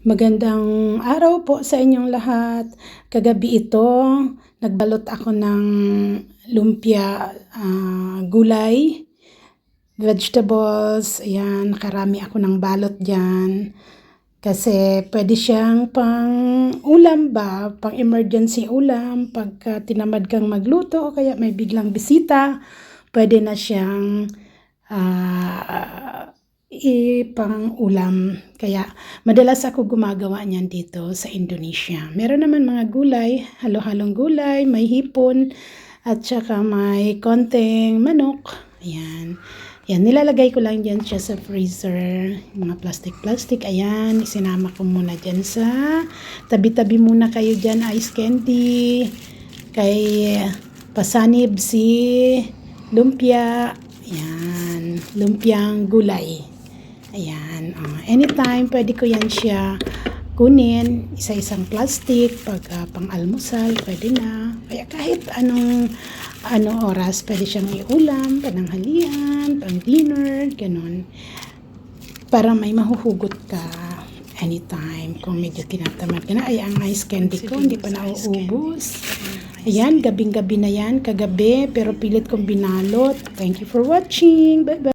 Magandang araw po sa inyong lahat. Kagabi ito, nagbalot ako ng lumpia, gulay, vegetables. Ayan, nakarami ako ng balot dyan. Kasi pwede siyang pang ulam ba, pang emergency ulam. Pagka tinamad kang magluto o kaya may biglang bisita, pwede na siyang pang ulam. Kaya madalas ako gumagawa niyan dito sa Indonesia. Meron naman mga gulay, halo-halong gulay, may hipon at saka may konting manok. Ayan. Yan, nilalagay ko lang dyan siya sa freezer. Mga plastic. Ayan, isinama ko muna dyan sa tabi-tabi muna kayo dyan, ice candy. Kay pasanib si lumpia. Ayan, lumpiang gulay. Ayan, anytime pwede ko yan siya kunin, isa-isang plastic, pag pang-almusal, pwede na. Kaya kahit anong oras, pwede siyang iulam, pananghalian, pang-dinner, ganun. Para may mahuhugot ka anytime. Kung medyo tinatamad ka na, ay ang ice candy ko, hindi pa nauubos. Ayan, gabing-gabi na yan, kagabi, pero pilit kong binalot. Thank you for watching. Bye-bye.